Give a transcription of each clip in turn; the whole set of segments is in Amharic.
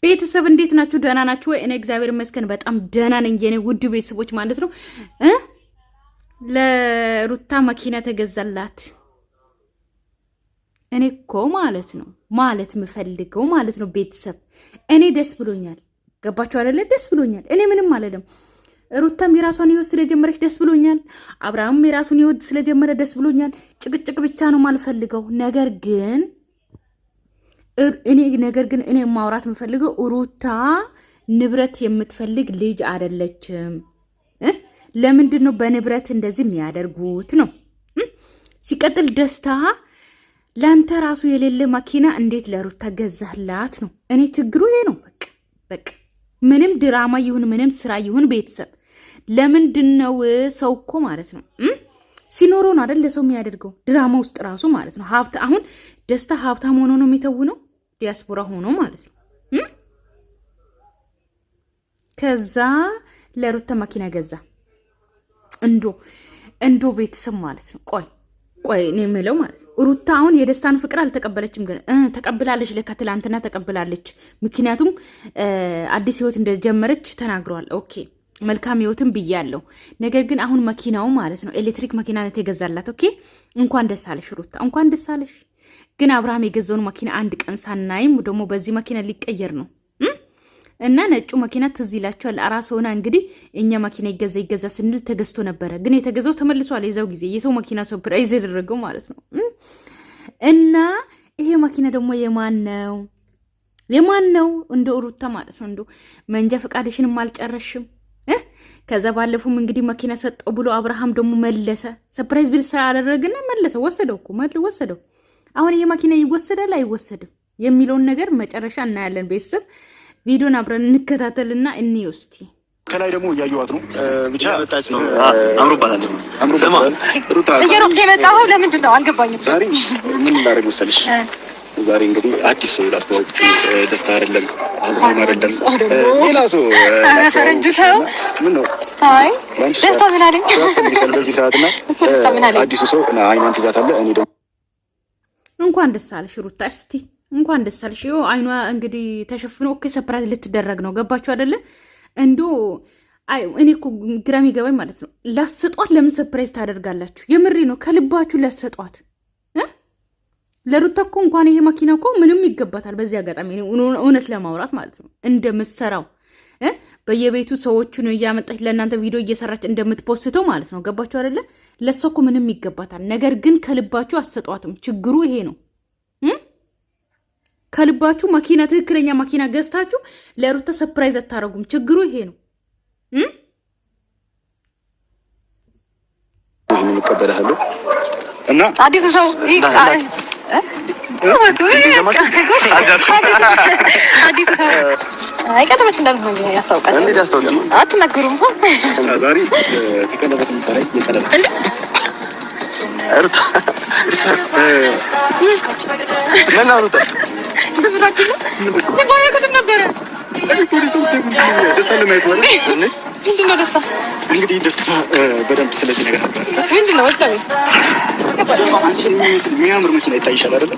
ቤተሰብ እንዴት ናችሁ? ደህና ናችሁ ወይ? እኔ እግዚአብሔር ይመስገን በጣም ደህና ነኝ። የኔ ውድ ቤተሰቦች ማለት ነው ለሩታ መኪና ተገዛላት። እኔ እኮ ማለት ነው የምፈልገው ማለት ነው ቤተሰብ እኔ ደስ ብሎኛል። ገባችሁ አይደለ? ደስ ብሎኛል። እኔ ምንም አልልም። ሩታም የራሷን ህይወት ስለጀመረች ደስ ብሎኛል። አብርሃም የራሱን ህይወት ስለጀመረ ደስ ብሎኛል። ጭቅጭቅ ብቻ ነው ማልፈልገው። ነገር ግን እኔ ማውራት የምፈልገው ሩታ ንብረት የምትፈልግ ልጅ አይደለችም። ለምንድን ነው በንብረት እንደዚህ የሚያደርጉት ነው? ሲቀጥል ደስታ ላንተ ራሱ የሌለ መኪና እንዴት ለሩታ ገዛላት ነው? እኔ ችግሩ ይሄ ነው። በቃ ምንም ድራማ ይሁን ምንም ስራ ይሁን ቤተሰብ ለምንድን ነው ሰው እኮ ማለት ነው ሲኖረው ነው አይደል ለሰው የሚያደርገው ድራማ ውስጥ ራሱ ማለት ነው። አሁን ደስታ ሀብታም ሆኖ ነው የሚተውነው ዲያስፖራ ሆኖ ማለት ነው። ከዛ ለሩታ መኪና ገዛ እንዶ ቤተሰብ ማለት ነው። ቆይ እኔ የምለው ማለት ነው ሩታ አሁን የደስታን ፍቅር አልተቀበለችም፣ ግን ተቀብላለች። ለካ ትላንትና ተቀብላለች። ምክንያቱም አዲስ ህይወት እንደጀመረች ተናግሯል። ኦኬ መልካም ህይወትን ብያለሁ። ነገር ግን አሁን መኪናው ማለት ነው ኤሌክትሪክ መኪና ነው የገዛላት። ኦኬ እንኳን ደስ አለሽ ሩታ፣ እንኳን ደስ አለሽ። ግን አብርሃም የገዛውን መኪና አንድ ቀን ሳናይም ደግሞ በዚህ መኪና ሊቀየር ነው እና ነጩ መኪና ትዝ ይላችኋል። አራስ ሆና እንግዲህ እኛ መኪና ይገዛ ስንል ተገዝቶ ነበረ፣ ግን የተገዛው ተመልሷል። የዛው ጊዜ የሰው መኪና ሰርፕራይዝ ያደረገው ማለት ነው። እና ይሄ መኪና ደግሞ የማን ነው? እንደ ሩታ ማለት ነው። እንደ መንጃ ፈቃድሽንም አልጨረሽም። ከዛ ባለፉም እንግዲህ መኪና ሰጠው ብሎ አብርሃም ደግሞ መለሰ። ሰርፕራይዝ ቢል ያደረገና መለሰ። ወሰደው። አሁን ይሄ መኪና ይወሰዳል አይወሰድም የሚለውን ነገር መጨረሻ እናያለን። ቤተሰብ ቪዲዮን አብረን እንከታተልና እንይውስቲ። ከላይ ደግሞ እያየኋት ነው። ብቻ መጣች ነው አምሮባታል። ስማ ሩታ እየሮጥ የመጣው ለምንድን ነው አልገባኝም። ዛሬ ምን ላደርግ መሰለሽ? ዛሬ እንግዲህ አዲስ ሰው ላስተዋወቅ። ደስታ አይደለም ሌላ ሰው ፈረንጁ ሰው ምን ነው? አይ ደስታ ምን አለኝ ያስፈልግሻል በዚህ ሰዓትና አዲሱ ሰው አይኗን ትይዛታለህ። እኔ ደግሞ እንኳን ደስ አለሽ ሩታ። እስቲ እንኳን ደስ አለሽ። አይኗ እንግዲህ ተሸፍኖ ኦኬ ሰርፕራይዝ ልትደረግ ነው። ገባችሁ አይደለ? እኔ እኮ ግራ የሚገባኝ ማለት ነው ላሰጧት ለምን ሰርፕራይዝ ታደርጋላችሁ? የምሬ ነው። ከልባችሁ ላሰጧት። ለሩታ እኮ እንኳን ይሄ መኪና እኮ ምንም ይገባታል። በዚህ አጋጣሚ እውነት ለማውራት ማለት ነው እንደምትሰራው በየቤቱ ሰዎቹን እያመጣች ለእናንተ ቪዲዮ እየሰራች እንደምትፖስተው ማለት ነው። ገባችሁ አይደለ? ለሷ እኮ ምንም ይገባታል። ነገር ግን ከልባችሁ አሰጧትም። ችግሩ ይሄ ነው። ከልባችሁ መኪና ትክክለኛ መኪና ገዝታችሁ ለሩታ ሰርፕራይዝ አታረጉም። ችግሩ ይሄ ነው። ምን ይቀበላሉ እና አዲስ ሰው አዲስ ሰው አይቀርበት እንዳልሆነ ያስታውቃል። እንዴት ያስታውቃል? አትናገሩም። ዛሬ ከቀለበት ምታረይ የቀለበት ሩታ ምን አሩታ ደስታ ለማየት ማለት ምንድን ነው ደስታ? እንግዲህ ደስታ በደንብ ስለዚህ ነገር አባረበት። ምንድን ነው ወጣው? የሚያምር መኪና ይታይሻል አይደለ?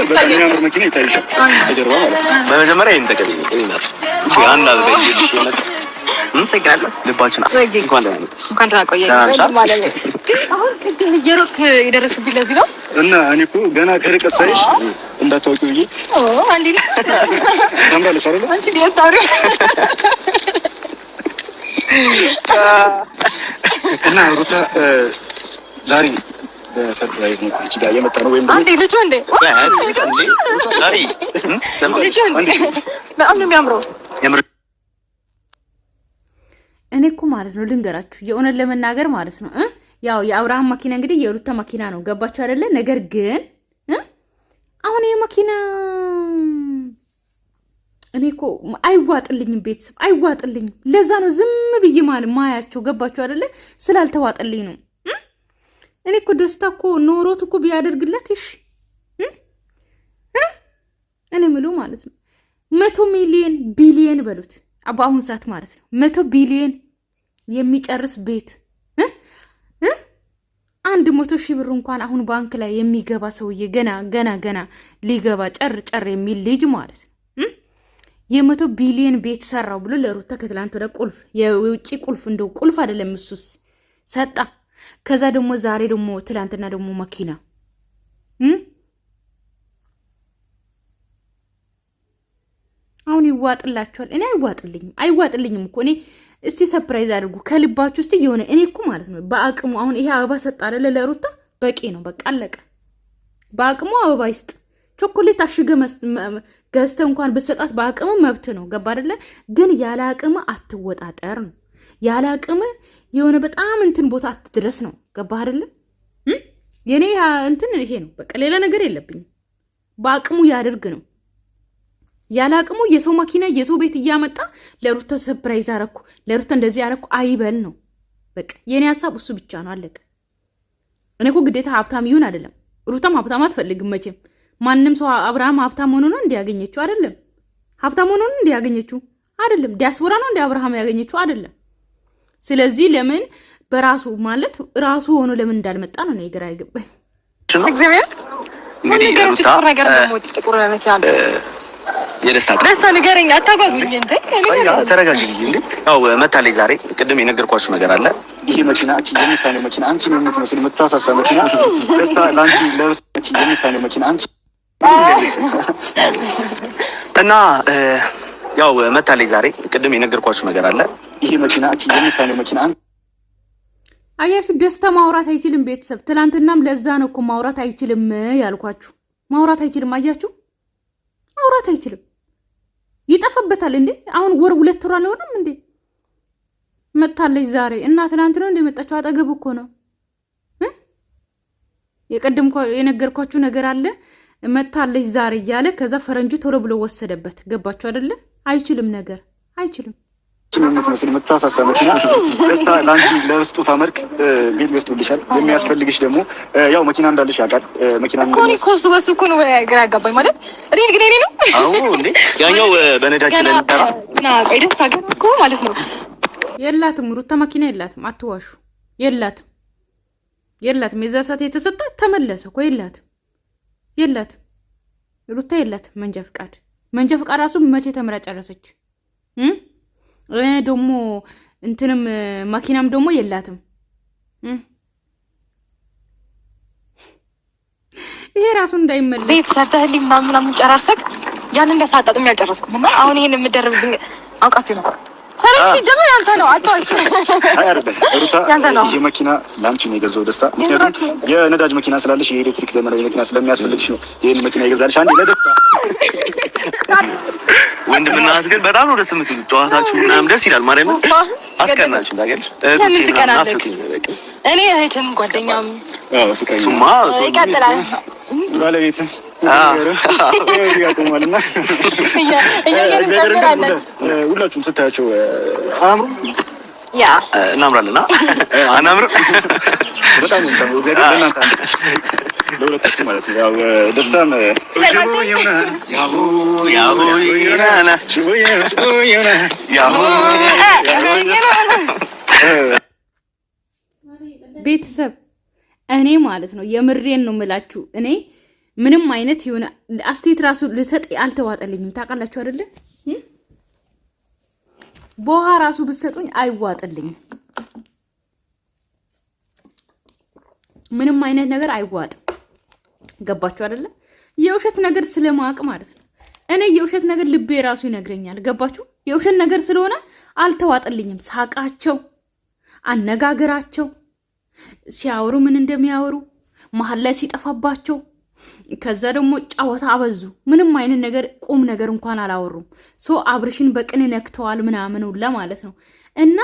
በጣም የሚያምር መኪና ይታይሻል ከጀርባ ማለት ነው። በመጀመሪያ ይሄን ተቀበል። እናት አንድ አድርገሽ ይልሽ እንሰግዳለን። ልባችን እንኳን ደህና መጣሽ። እንኳን ደህና ቆየሽ ማለት ነው። አሁን ቅድም እየሮጥክ የደረስብኝ ለዚህ ነው። እና እኔ እኮ ገና ከርቀት ሳይሽ እንዳታውቂው ብዬ አንዴ ታምራለሽ አይደለ? አንቺ ዲያታሪ እና ሩታ ዛሬ በሰርፕራይዝ ነው እቺ ጋር የመጣ ነው። ወይም አንዴ ልጁ እንዴ ዛሬ ልጁ እንዴ በጣም ነው የሚያምረው። እኔ እኮ ማለት ነው ልንገራችሁ የእውነት ለመናገር ማለት ነው ያው የአብርሃም መኪና እንግዲህ የሩታ መኪና ነው። ገባችሁ አይደለ? ነገር ግን አሁን ይሄ መኪና እኔ እኮ አይዋጥልኝም፣ ቤተሰብ አይዋጥልኝም። ለዛ ነው ዝም ብዬ ማለት ማያቸው። ገባችሁ አይደለ? ስላልተዋጥልኝ ነው። እኔ እኮ ደስታ እኮ ኖሮት እኮ ቢያደርግለት እሺ እኔ ምሉ ማለት ነው 100 ሚሊዮን ቢሊየን በሉት በአሁን ሰዓት ማለት ነው 100 ቢሊየን የሚጨርስ ቤት 100 ሺህ ብር እንኳን አሁን ባንክ ላይ የሚገባ ሰውዬ ገና ሊገባ ጨር የሚል ልጅ ማለት ነው የ100 ቢሊዮን ቤት ሰራው ብሎ ለሩታ ከትላንት ወደ ቁልፍ የውጪ ቁልፍ እንደው ቁልፍ አይደለም እሱስ ሰጣ። ከዛ ደግሞ ዛሬ ደግሞ ትላንትና ደግሞ መኪና አሁን ይዋጥላችኋል። እኔ አይዋጥልኝም እኮ እኔ እስቲ ሰርፕራይዝ አድርጉ ከልባችሁ እስቲ የሆነ እኔ እኮ ማለት ነው በአቅሙ አሁን ይሄ አበባ ሰጣ አይደለ ለሩታ በቂ ነው። በቃ አለቀ። በአቅሙ አበባ ይስጥ። ቾኮሌት አሽገ ገዝተ እንኳን በሰጣት በአቅሙ መብት ነው። ገባ አይደለ? ግን ያለ አቅም አትወጣጠር ነው። ያለ አቅም የሆነ በጣም እንትን ቦታ አትድረስ ነው። ገባ አይደለ? የኔ እንትን ይሄ ነው። በቃ ሌላ ነገር የለብኝም። በአቅሙ ያድርግ ነው። ያለ አቅሙ የሰው መኪና የሰው ቤት እያመጣ ለሩታ ሰርፕራይዝ አረኩ ለሩታ እንደዚህ አረኩ አይበል ነው። በቃ የኔ ሐሳብ እሱ ብቻ ነው። አለቀ። እኔ እኮ ግዴታ ሀብታም ይሁን አይደለም። ሩታም ሀብታም አትፈልግም መቼም። ማንም ሰው አብርሃም ሀብታም ሆኖ ነው እንዲያገኘችው አይደለም። ሀብታም ሆኖ ነው እንዲያገኘችው አይደለም። ዲያስፖራ ነው እንዲ አብርሃም ያገኘችው አይደለም። ስለዚህ ለምን በራሱ ማለት ራሱ ሆኖ ለምን እንዳልመጣ ነው እኔ ግራ አይገባኝ። እግዚአብሔር እንግዲህ ነገር ነው ጥቁር ነገር ደስታ ንገረኝ፣ አታጓጉኝ እንዴ! ተረጋጊ እንዴ! ያው መታለች ዛሬ። ቅድም የነገርኳችሁ ነገር አለ። ይሄ መኪና አንቺ የምታነው መኪና አንቺ ነው የምትመስል የምታሳሳ መኪና ደስታ ላንቺ ለርስ የምታነው መኪና አንቺ እና ያው መታለች ዛሬ። ቅድም የነገርኳችሁ ነገር አለ። ይሄ መኪና አንቺ የምታነው መኪና አያችሁ፣ ደስታ ማውራት አይችልም። ቤተሰብ ትላንትናም ለዛ ነው እኮ ማውራት አይችልም ያልኳችሁ። ማውራት አይችልም። አያችሁ፣ ማውራት አይችልም። ይጠፋበታል እንዴ! አሁን ወር 2 ወር አልሆነም እንዴ? መጣለች ዛሬ እና ትናንት ነው እንደ መጣችሁ። አጠገብ እኮ ነው። የቀደም የነገርኳችሁ ነገር አለ። መጣለች ዛሬ እያለ ከዛ ፈረንጁ ቶሎ ብሎ ወሰደበት። ገባችሁ አይደለ? አይችልም፣ ነገር አይችልም። የምትመስል የምታሳሳ መኪና ደስታ ላንቺ ለርስጦታ መልክ ቤት ገዝቶልሻል። የሚያስፈልግሽ ደግሞ ያው መኪና እንዳለሽ ያውቃል። መኪና ኮሱ እኮ ነው ግራ ያጋባኝ። ማለት እኔ ግን ነው አዎ እንዴ ያኛው በነዳጅ ስለሚጠራ ና ቆይ ደስታ ግን እኮ ማለት ነው የላትም። ሩታ መኪና የላትም። አትዋሹ። የላትም። የዛ ሰዓት የተሰጣት ተመለሰ እኮ የላትም። ሩታ የላትም መንጃ ፍቃድ ራሱ መቼ ተምራ ጨረሰች? ደግሞ እንትንም መኪናም ደግሞ የላትም። ይሄ ራሱ እንዳይመለስ ቤት ሰርተህልኝ ምናምን ጨራርሰክ ያን እንዳሳጣጥም ያልጨረስኩም እና አሁን ይሄን የምደረብኝ አውቃችሁ ነው። ፈረንጅ ሲጀመር ያንተ ነው። አጣሽ ያንተ ነው። ይሄ መኪና ላንቺ ነው የገዛው ደስታ። ምክንያቱም የነዳጅ መኪና ስላለሽ የኤሌክትሪክ ዘመናዊ መኪና ስለሚያስፈልግሽ ነው ይሄን መኪና ይገዛልሽ። አንዴ ለደስታ ወንድምና እህት ግን በጣም ነው ደስ የምትሉት። ጨዋታችሁ ምናምን ደስ ይላል ማለት ነው። አስቀናችሁ ታውቂያለሽ። እኔ እህትም ጓደኛም ሱማ ይቀጥላል ባለቤትም ሁላችሁም ስታያቸው አያምሩም? ያ እናምራለና አናምርም? በጣም ነው ለእናንተ ለሁለታችሁ ማለት ነው። ያው ደስታም ቤተሰብ እኔ ማለት ነው የምሬን ነው የምላችሁ። እኔ ምንም አይነት የሆነ አስቴት ራሱ ልሰጥ አልተዋጠልኝም። ታውቃላችሁ አይደለ? በውሃ ራሱ ብትሰጡኝ አይዋጥልኝም። ምንም አይነት ነገር አይዋጥም። ገባችሁ አይደለ? የውሸት ነገር ስለማቅ ማለት ነው። እኔ የውሸት ነገር ልቤ ራሱ ይነግረኛል። ገባችሁ? የውሸት ነገር ስለሆነ አልተዋጥልኝም። ሳቃቸው፣ አነጋገራቸው፣ ሲያወሩ ምን እንደሚያወሩ መሀል ላይ ሲጠፋባቸው፣ ከዛ ደግሞ ጫወታ አበዙ። ምንም አይነት ነገር ቁም ነገር እንኳን አላወሩም። ሶ አብርሽን በቅን ነክተዋል ምናምን ሁላ ማለት ነው። እና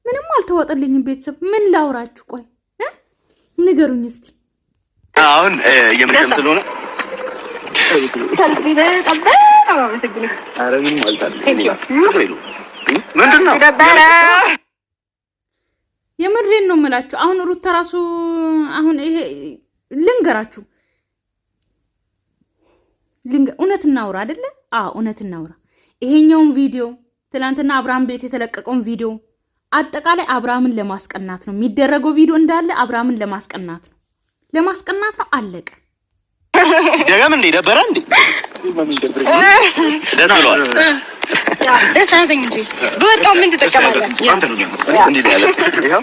ምንም አልተዋጠልኝም። ቤተሰብ ምን ላውራችሁ? ቆይ ንገሩኝ እስቲ። አሁን የምንም ስለሆነ ምንድነው የምሬን ነው የምላችሁ። አሁን ሩታ ራሱ አሁን ይሄ ልንገራችሁ እውነት እናውራ አይደለ? እውነት እናውራ። ይሄኛውን ቪዲዮ ትላንትና አብርሃም ቤት የተለቀቀውን ቪዲዮ አጠቃላይ አብርሃምን ለማስቀናት ነው የሚደረገው። ቪዲዮ እንዳለ አብርሃምን ለማስቀናት ነው። አለቀ። ደገም እንደ ደበረ እንደ ደስ ብሏል። ያ ደስታ ያዘኝ እንጂ በጣም ምን ትጠቀማለህ? አንተ ነው እንዴ ያለ ይሄው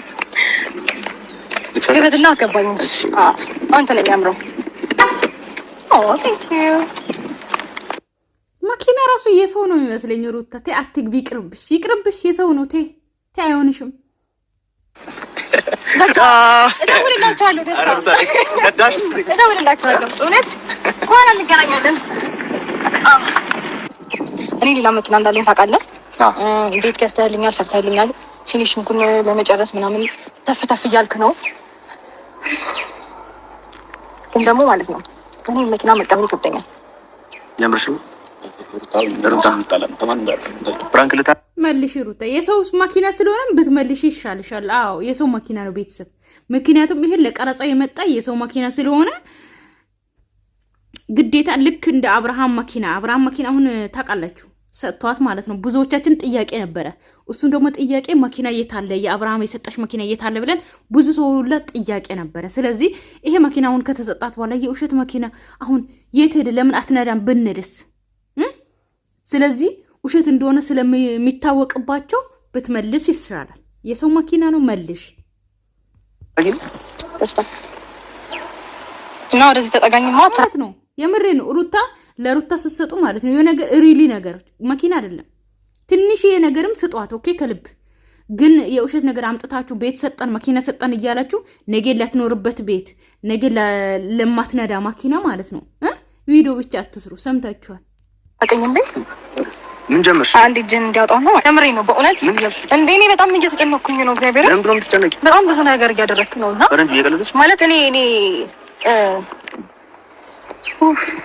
ግበትና አስገባኝ እንጂ አንተ ነው የሚያምረው። ቴንክ ዩ። መኪና ራሱ የሰው ነው የሚመስለኝ። ሩታ ተይ አትግቢ፣ ይቅርብሽ፣ የሰው ነው። ተይ አይሆንሽም። በቃ እደውልላችኋለሁ። ደስታ እደውልላችኋለሁ። እውነት በኋላ እንገናኛለን። እኔ ሌላ መኪና እንዳለኝ ታውቃለህ። ቤት ገዝተህልኛል፣ ሰርተህልኛል። ፊኒሽንጉን ለመጨረስ ምናምን ተፍ እያልክ ነው። ግን ደግሞ ማለት ነው እኔ መኪና መቀበል ይከብደኛል። ያምርሽ ሩታ ፍራንክ ልታ መልሽ ሩታ። የሰው መኪና ስለሆነ ብትመልሽ ይሻልሻል። አዎ የሰው መኪና ነው ቤተሰብ። ምክንያቱም ይሄን ለቀረጻ የመጣ የሰው መኪና ስለሆነ ግዴታ ልክ እንደ አብርሃም መኪና አሁን ታውቃላችሁ ሰጥቷት ማለት ነው። ብዙዎቻችን ጥያቄ ነበረ። እሱም ደግሞ ጥያቄ መኪና እየታለ የአብርሃም የሰጣሽ መኪና እየታለ ብለን ብዙ ሰው ሁሉ ጥያቄ ነበረ። ስለዚህ ይሄ መኪና አሁን ከተሰጣት በኋላ የውሸት መኪና አሁን የት ሄደ? ለምን አትነዳም ብንድስ? ስለዚህ ውሸት እንደሆነ ስለሚታወቅባቸው ብትመልስ ይስራላል። የሰው መኪና ነው መልሽ። እና ወደዚህ ተጠጋኝማ ማለት ነው። የምሬ ነው። ሩታ ለሩታ ስትሰጡ ማለት ነው የነገር ሪሊ ነገር መኪና አይደለም ትንሽ ነገርም ስጧት። ኦኬ ከልብ ግን የውሸት ነገር አምጥታችሁ ቤት ሰጠን መኪና ሰጠን እያላችሁ ነገ ላትኖርበት ቤት ነገ ለማትነዳ መኪና ማለት ነው ቪዲዮ ብቻ አትስሩ። ሰምታችኋል። አቀኝም ቤት ምን ጀመርሽ? አንድ እጅን እንዲያወጣው ነው። ተምሬ ነው በእውነት እንዴ እኔ በጣም እየተጨነኩኝ ነው። እግዚአብሔር በጣም ብዙ ነገር እያደረግክ ነውና ማለት እኔ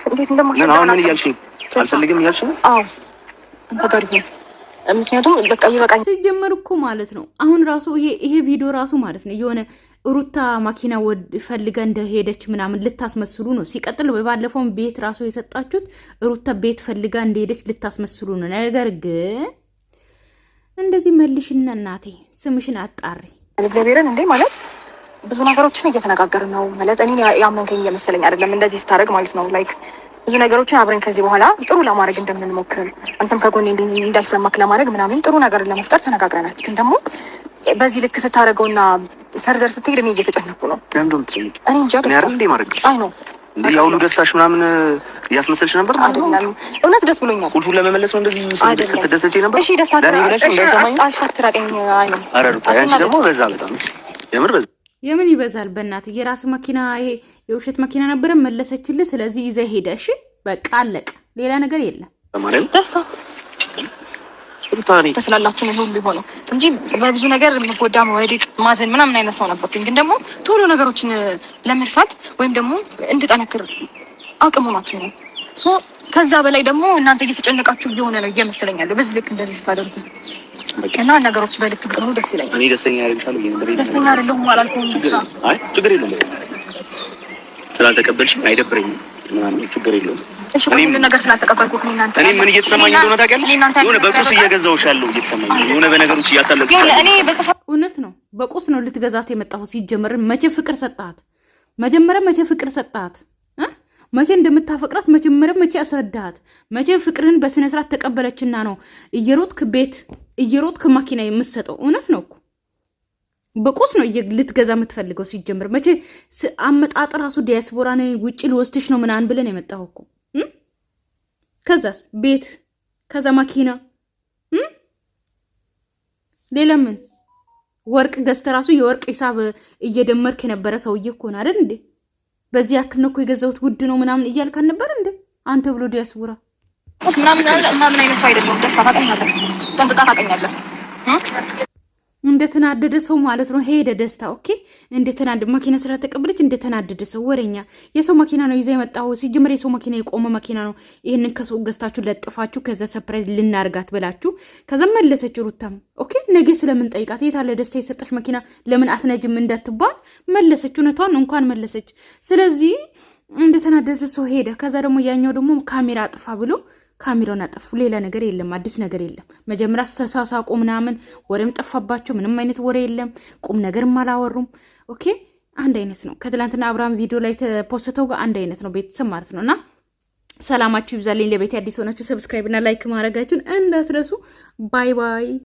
እንዴት እንደማሰራ አሁን ምን እያልሽኝ? አልፈልግም እያልሽኝ? አዎ አንተ ጋር ይሁን። ምክንያቱም በቃ ይበቃኝ ሲጀመር እኮ ማለት ነው። አሁን ራሱ ይሄ ቪዲዮ ራሱ ማለት ነው የሆነ ሩታ ማኪና ፈልጋ እንደሄደች ምናምን ልታስመስሉ ነው። ሲቀጥል ባለፈው ቤት ራሱ የሰጣችሁት ሩታ ቤት ፈልጋ እንደሄደች ልታስመስሉ ነው። ነገር ግን እንደዚህ መልሽና እናቴ ስምሽን አጣሪ እግዚአብሔርን እንዴ ማለት ብዙ ነገሮችን እየተነጋገርን ነው ማለት እኔ ያመንከኝ እየመሰለኝ አይደለም እንደዚህ ስታደርግ ማለት ነው። ላይክ ብዙ ነገሮችን አብረን ከዚህ በኋላ ጥሩ ለማድረግ እንደምንሞክር አንተም ከጎኔ እንዳይሰማክ ለማድረግ ምናምን ጥሩ ነገር ለመፍጠር ተነጋግረናል። ግን ደግሞ በዚህ ልክ ስታደርገውና ፈርዘር ስትሄድ እኔ እየተጨነኩ ነው። እኔ እንጃ አይ ነው እንዴ ያውሉ ደስታሽ ምናምን እያስመሰልሽ ነበር ማለት ነው። አይደለም እውነት ደስ ብሎኛል። ሁሉ ለመመለስ ነው እንደዚህ ስትደሰቺ ነበር። እሺ ደስታ ለኔ ብለሽ እንደሰማኝ አሻትራቀኝ አይ ነው አረሩታ ያንቺ ደግሞ በዛ በጣም የምር በዛ የምን ይበዛል? በእናትህ የራስ መኪና ይሄ የውሸት መኪና ነበረ መለሰችልህ። ስለዚህ ይዘህ ሄደ። እሺ በቃ አለቀ። ሌላ ነገር የለም። ተማሪም ደስታ ሩታኒ ተስላላችሁ ነው ሁሉ ሆኖ እንጂ በብዙ ነገር መጎዳ ወዲቅ ማዘን ምናምን አይነት ሰው ነበርኩኝ። ግን ደግሞ ቶሎ ነገሮችን ለመርሳት ወይም ደግሞ እንድጠነክር አቅሙ ናችሁ ነው። ከዛ በላይ ደግሞ እናንተ እየተጨነቃችሁ እየሆነ ነው እየመሰለኛል። በዚህ ልክ እንደዚህ ስታደርጉ እና ነገሮች በልክ ቢሆኑ ደስ ይለኛል። እኔ ደስተኛ ያደርግሻለሁ። ደስተኛ አይደለሁም አላልኩም። አይ ችግር የለውም ስላልተቀበልሽ አይደብረኝም ምናምን ችግር የለውም። እሺ ሁሉ ነገር ስላልተቀበልኩ እናንተ እኔ ምን እየተሰማኝ እንደሆነ ታውቂያለሽ? የሆነ በቁስ እየገዛሁሽ ያለው እየተሰማኝ የሆነ በነገሮች እያታለልኩሽ እኔ በቁስ እውነት ነው። በቁስ ነው ልትገዛት የመጣው። ሲጀመር መቼ ፍቅር ሰጣት? መጀመሪያ መቼ ፍቅር ሰጣት? መቼ እንደምታፈቅራት መጀመሪያ መቼ አስረዳሃት? መቼ ፍቅርህን በስነ ስርዓት ተቀበለችና ነው እየሮጥክ ማኪና የምትሰጠው? እውነት ነው እኮ በቁስ ነው ልትገዛ የምትፈልገው። ሲጀምር መቼ አመጣጥ ራሱ ዲያስፖራ ነው ውጪ ልወስድሽ ነው ምናምን ብለን የመጣው እኮ። ከዛስ ቤት፣ ከዛ ማኪና፣ ሌላ ምን ወርቅ ገዝተ ራሱ የወርቅ ሂሳብ እየደመርክ የነበረ ሰውዬ እኮ ነው አይደል እንዴ? በዚህ ያክል ነው እኮ የገዛሁት ውድ ነው ምናምን እያልክ ነበር እንዴ አንተ ብሎ ዲያስፖራ ምናምን አይነት ሰው አይደለም። ደስታ ታውቀኛለህ፣ ጠንቅቃ ታውቀኛለህ። እንደተናደደ ሰው ማለት ነው። ሄደ ደስታ ኦኬ። እንደተናደደ መኪና ስራ ተቀበለች። እንደተናደደ ሰው ወሬኛ። የሰው መኪና ነው ይዘህ የመጣው። ሲጀምር የሰው መኪና የቆመ መኪና ነው። ይሄንን ከሰው ገዝታችሁ ለጥፋችሁ ከዛ ሰርፕራይዝ ልናርጋት ብላችሁ ከዛ መለሰች ሩታም ኦኬ። ነገ ስለምን ጠይቃት የታለ ደስታ የሰጠሽ መኪና ለምን አትነጅም እንዳትባል መለሰች። እውነቷን እንኳን መለሰች። ስለዚህ እንደተናደደ ሰው ሄደ። ከዛ ደግሞ ያኛው ደግሞ ካሜራ አጥፋ ብሎ ካሜራውን አጠፉ። ሌላ ነገር የለም፣ አዲስ ነገር የለም። መጀመሪያ ተሳሳቁ ምናምን ወሬም ጠፋባቸው። ምንም አይነት ወሬ የለም፣ ቁም ነገርም አላወሩም። ኦኬ አንድ አይነት ነው። ከትላንትና አብርሃም ቪዲዮ ላይ ተፖስተው ጋር አንድ አይነት ነው ቤተሰብ ማለት ነውና ሰላማችሁ ይብዛልኝ። ለቤት አዲስ ሆናችሁ ሰብስክራይብ እና ላይክ ማድረጋችሁን እንዳትረሱ። ባይ ባይ።